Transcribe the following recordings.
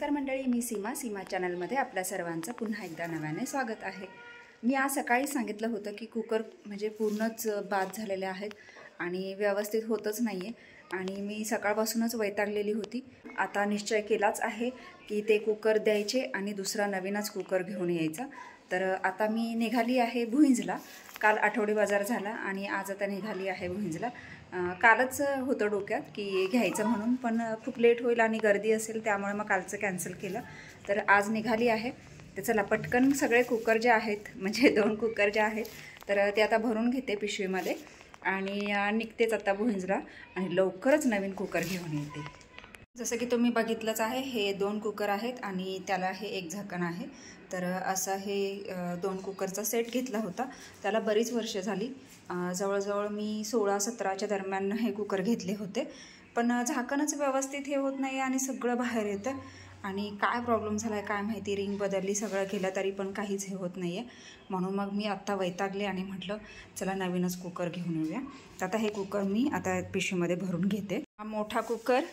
नमस्कार मंडळी, मी सीमा चॅनलमध्ये आपल्या सर्वांचं पुन्हा एकदा नव्याने स्वागत आहे। मी आज सकाळी सांगितलं होतं की कुकर म्हणजे पूर्णच बाद झालेले आहेत आणि व्यवस्थित होतच नाहीये आणि मी सकाळपासूनच वैतागलेली होती। आता निश्चय केलाच आहे की ते कुकर द्यायचे आणि दुसरा नवीनच कुकर घेऊन यायचा। तर आता मी निघाली आहे भुईंजला। काल आठवडी बाजार झाला आणि आज आता निघाली आहे भुईंजला। कालच होतं डोक्यात की घ्यायचं म्हणून, पण खूप लेट होईल आणि गर्दी असेल त्यामुळे मग कालचं कॅन्सल केलं। तर आज निघाली आहे। तर चला पटकन सगळे कुकर जे आहेत म्हणजे 2 कुकर जे आहेत तर ते आता भरून घेते पिशवीमध्ये आणि निघतेच आता भुईंजला आणि लवकरच नवीन कुकर घेऊन येते। जसं की तुम्ही बघितलंच आहे, हे 2 कुकर आहेत आणि त्याला हे एक झाकण आहे। तर असं हे 2 कुकरचा सेट घेतला होता। त्याला बरीच वर्ष झाली, जवळजवळ मी 16-17च्या दरम्यान हे कुकर घेतले होते, पण झाकणच व्यवस्थित हे होत नाही आणि सगळं बाहेर येतं आणि काय प्रॉब्लेम झाला आहे काय माहिती। रिंग बदलली, सगळं केलं तरी पण काहीच हे होत नाही आहे। म्हणून मग मी आत्ता वैतागले आणि म्हटलं चला नवीनच कुकर घेऊन येऊया। तर आता हे कुकर मी आता पिशवीमध्ये भरून घेते। हा मोठा कुकर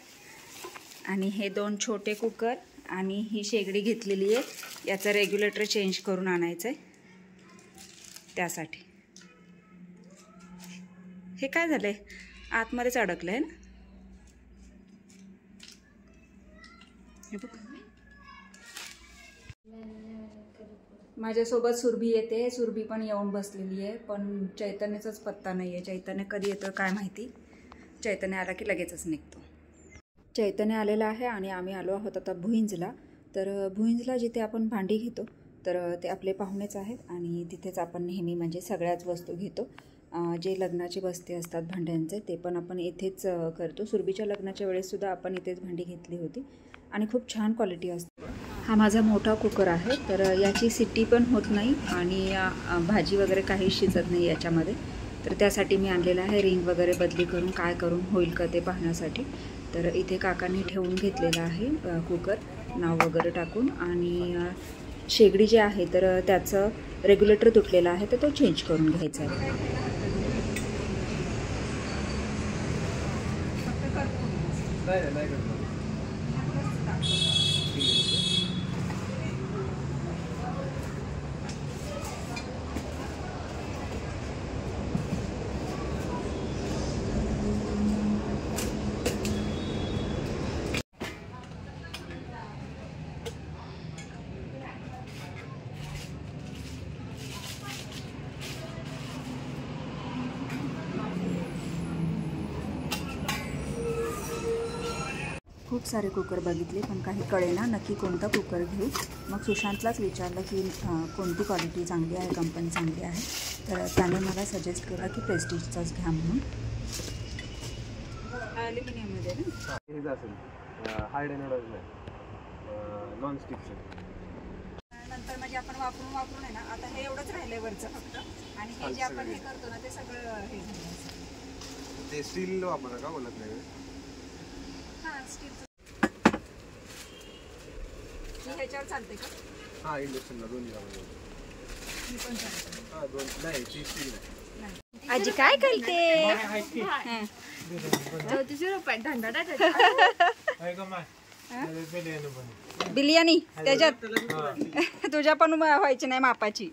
आणि हे 2 छोटे कुकर आणि ही शेगडी घेतलेली आहे, याचं रेग्युलेटर चेंज करून आणायचं आहे त्यासाठी। हे काय झालंय, आतमध्येच अडकलंय ना। हे बघ, माझ्यासोबत सुरभी येते। सुरभी पण येऊन बसलेली आहे, पण चैतन्याचाच पत्ता नाही आहे। चैतन्य कधी येतं काय माहिती। चैतन्य आला की लगेचच निघतो। चैतन्य आलेला आहे आणि आम्ही आलो आहोत आता भुईंजला। तर भुईंजला जिथे आपण भांडी घेतो तर ते आपले पाहुणेच आहेत आणि तिथेच आपण नेहमी म्हणजे सगळ्याच वस्तू घेतो। जे लग्नाचे बस्ते असतात भांड्यांचे ते पण आपण इथेच करतो। सुरभीच्या लग्नाच्या वेळेससुद्धा आपण इथेच भांडी घेतली होती आणि खूप छान क्वालिटी असते। हा माझा मोठा कुकर आहे, तर याची सिट्टी पण होत नाही आणि भाजी वगैरे काही शिजत नाही याच्यामध्ये। तर त्यासाठी मी आणलेला आहे, रिंग वगैरे बदली करून काय करून होईल का ते पाहण्यासाठी। तर इथे काकांनी ठेवून घेतलेला आहे कुकर, नाव वगैरे टाकून। आणि शेगडी जे आहे तर त्याचं रेग्युलेटर तुटलेला आहे, तर तो चेंज करून घ्यायचा आहे। खूप सारे कुकर बघितले पण काही कळेना नक्की कोणता कुकर घेऊ। मग सुशांतलाच विचारलं की कोणती क्वालिटी चांगली आहे, कंपनी चांगली आहे। तर त्याने मला सजेस्ट केला की प्रेस्टिजचाच घ्या म्हणून। ॲल्युमिनियममध्ये ना हे असेल, हार्ड एनोड नॉन स्टिकचं। नंतर म्हणजे आपण वापरून आहे ना, आता हे एवढंच राहिलंय वरचं फक्त, आणि हे जे आपण हे करतो ना ते सगळं हे झालं। ते स्टील वापरा का बोलत नाही? हां, स्टीलचं ह्याच्यावर चालते का? हां, इंडक्शनला दोन्ही लावले। मी पण चालते। हां, दोन नाही, ती स्टील नाही। आजी काय करते? बिर्याणी त्याच्यात तुझ्या पण व्हायची नाही मापाची।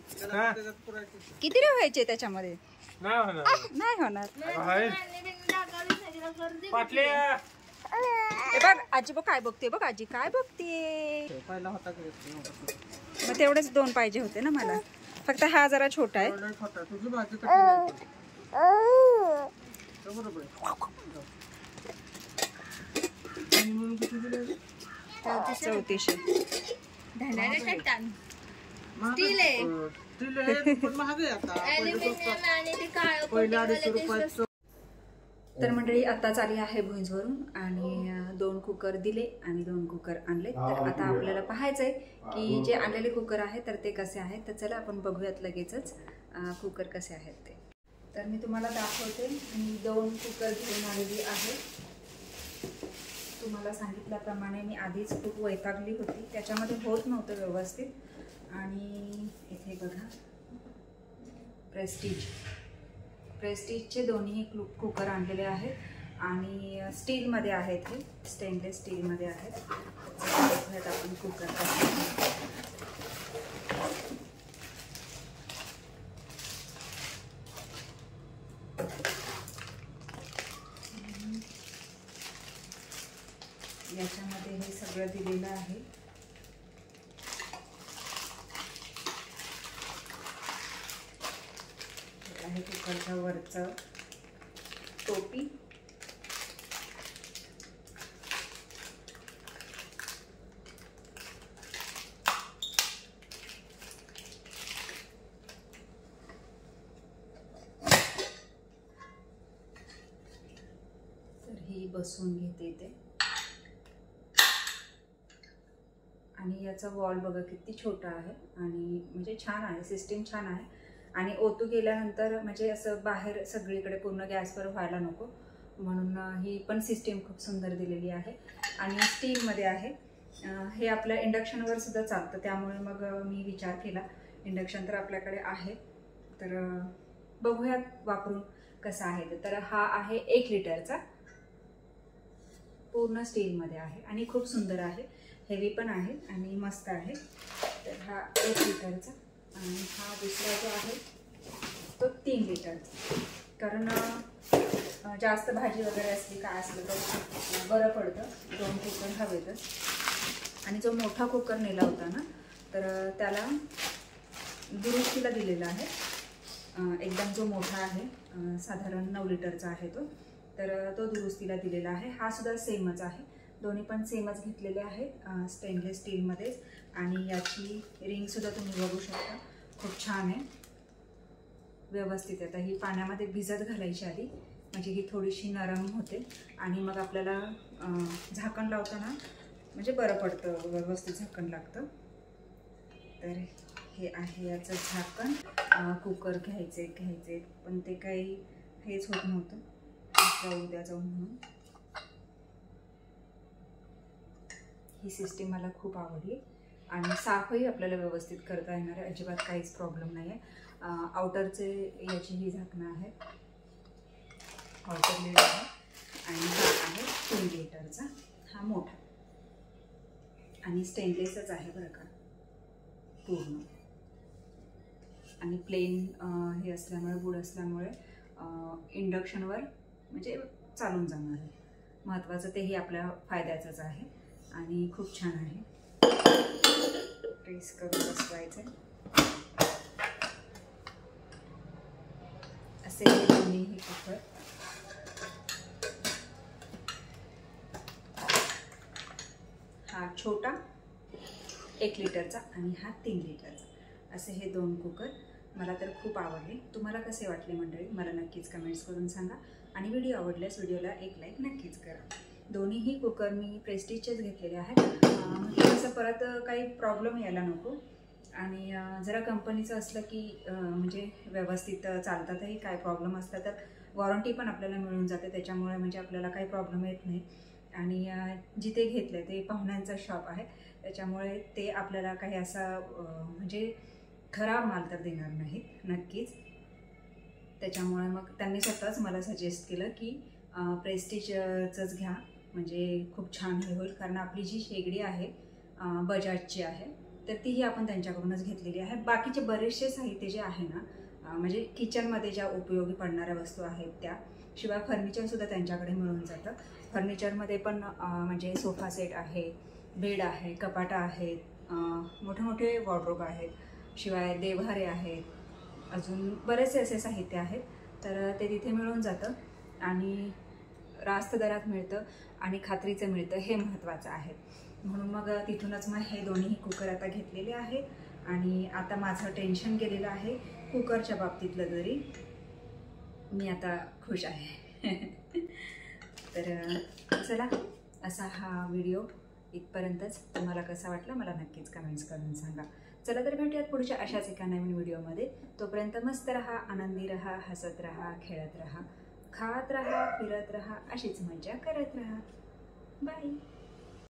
किती रे व्हायचे त्याच्यामध्ये? नाही होणार। बघ आजी बघ काय बघते, बघ आजी काय बघते। मग तेवढेच 2 पाहिजे होते ना मला, फक्त हा जरा छोटा आहे। तर मंडळी आत्ताच आली आहे भुईंजवरून आणि 2 कुकर दिले आणि 2 कुकर आणले। तर आता आपल्याला पाहायचंय की जे आणलेले कुकर आहेत तर ते कसे आहेत। तर चला आपण बघूयात लगेचच कुकर कसे आहेत ते। तर मी तुम्हाला दाखवते, मी 2 कुकर घेऊन आलेली आहे। तुम्हाला सांगितल्याप्रमाणे मी आधीच खूप वैतागली होती, त्याच्यामध्ये होत नव्हतं व्यवस्थित। आणि इथे बघा प्रेस्टीजचे दोन्ही कुकर आणलेले आहेत आणि स्टीलमध्ये आहेत, हे स्टेनलेस स्टीलमध्ये आहेत। आपण आपण कुकर याच्यामध्ये हे सगळं दिलेलं आहे. आहे कुकरच्या वरचं टोपी. तर ही बसवून घेते ते. आणि याचा वॉल बघा किती छोटा आहे आणि म्हणजे छान आहे, सिस्टीम छान आहे. आणि ओतू गेल्यानंतर म्हणजे असं बाहेर सगळीकडे पूर्ण गॅसवर व्हायला नको म्हणून ही पण सिस्टीम खूप सुंदर दिलेली आहे. आणि स्टीलमध्ये आहे. हे आपल्या इंडक्शनवर सुद्धा चालतं, त्यामुळे मग मी विचार केला इंडक्शन तर आपल्याकडे आहे तर बघूयात वापरून कसा आहे. तर हा आहे 1 लिटरचा, पूर्ण स्टीलमध्ये आहे आणि खूप सुंदर आहे. हेवी पण आहे आणि मस्त आहे. तर हा 1 लिटरचा. आणि हा दुसरा जो आहे तो 3 लिटरचा. कारण जास्त भाजी वगैरे असली काय असलं तर बरं पडतं, 2 कुकर हवेतच. आणि जो मोठा कुकर नेला होता ना तर त्याला दुरुस्तीला दिलेला आहे. एकदम जो मोठा आहे साधारण 9 लिटरचा आहे तो, तर तो दुरुस्तीला दिलेला आहे. हा सुद्धा सेमच आहे, दोन्ही पण सेमच घेतलेले आहेत स्टेनलेस स्टीलमध्येच. आणि याची रिंगसुद्धा तुम्ही बघू शकता, खूप छान आहे, व्यवस्थित. आता ही पाण्यामध्ये भिजत घालायची आधी, म्हणजे ही थोडीशी नरम होते आणि मग आपल्याला झाकण लावताना म्हणजे बरं पडतं, व्यवस्थित झाकण लागतं. तर हे आहे याचं झाकण. कुकर घ्यायचे पण ते काही हेच होत नव्हतं, उद्या जाऊन म्हणून. ही सिस्टीम मला खूप आवडली आणि साफही आपल्याला व्यवस्थित करता येणार आहे, अजिबात काहीच प्रॉब्लेम नाही आहे. आउटरचे याची ही झाकणं आहे, आउटर लिड आहे. आणि हा आहे 3 लिटरचा, हा मोठा आणि स्टेनलेसच आहे बरं का पूर्ण. आणि प्लेन हे असल्यामुळे, वूड असल्यामुळे इंडक्शनवर म्हणजे चालून जाणार आहे. महत्त्वाचं तेही आपल्या फायद्याचंच आहे आणि खूप छान आहे. प्रेस करून बसवायचं असे हे दोन्ही कुकर. हा छोटा 1 लिटरचा आणि हा 3 लिटरचा, असे हे 2 कुकर मला तर खूप आवडले. तुम्हाला कसे वाटले मंडळी, मला नक्कीच कमेंट्स करून सांगा. आणि व्हिडिओ आवडल्यास व्हिडिओला एक लाईक नक्कीच करा. दोन्हीही कुकर मी प्रेस्टिजचेच घेतलेले आहेत, म्हणजे असं परत काही प्रॉब्लेम यायला नको. आणि जरा कंपनीचं असलं की म्हणजे व्यवस्थित चालतातही. काय प्रॉब्लेम असला तर वॉरंटी पण आपल्याला मिळून जाते, त्याच्यामुळे म्हणजे आपल्याला काही प्रॉब्लेम येत नाही. आणि जिथे घेतलं ते पाहुण्यांचं शॉप आहे, त्याच्यामुळे ते आपल्याला काही असा म्हणजे खराब माल तर देणार नाहीत नक्कीच. त्याच्यामुळे मग त्यांनी स्वतःच मला सजेस्ट केलं की प्रेस्टिजचंच घ्या, म्हणजे खूप छान हे होईल. कारण आपली जी शेगडी आहे बजाजची आहे, तर तीही आपण त्यांच्याकडूनच घेतलेली आहे. बाकीचे बरेचसे साहित्य जे आहे ना, म्हणजे किचनमध्ये ज्या उपयोगी पडणाऱ्या वस्तू आहेत त्या, शिवाय फर्निचरसुद्धा त्यांच्याकडे मिळून जातं. फर्निचरमध्ये पण म्हणजे सोफा सेट आहे, बेड आहे, कपाटं आहेत, मोठे मोठे वॉर्डरोब आहेत, शिवाय देवहारे आहेत, अजून बरेचसे असे साहित्य आहेत. तर ते तिथे मिळून जातं आणि रास्त दरात मिळतं आणि खात्रीचं मिळतं, हे महत्त्वाचं आहे. म्हणून मग तिथूनच मग हे दोन्ही कुकर आता घेतलेले आहेत. आणि आता माझं टेन्शन गेलेलं आहे कुकरच्या बाबतीतलं, तरी मी आता खुश आहे. तर चला, असा हा व्हिडिओ इथपर्यंतच. तुम्हाला कसा वाटला मला नक्कीच कमेंट्स करून सांगा. चला तर भेटूयात पुढच्या अशाच एका नवीन व्हिडिओमध्ये. तोपर्यंत मस्त रहा, आनंदी रहा, हसत रहा, खेळत रहा, खात रहा, फिरत रहा, अशीच मजा करत रहा. बाय.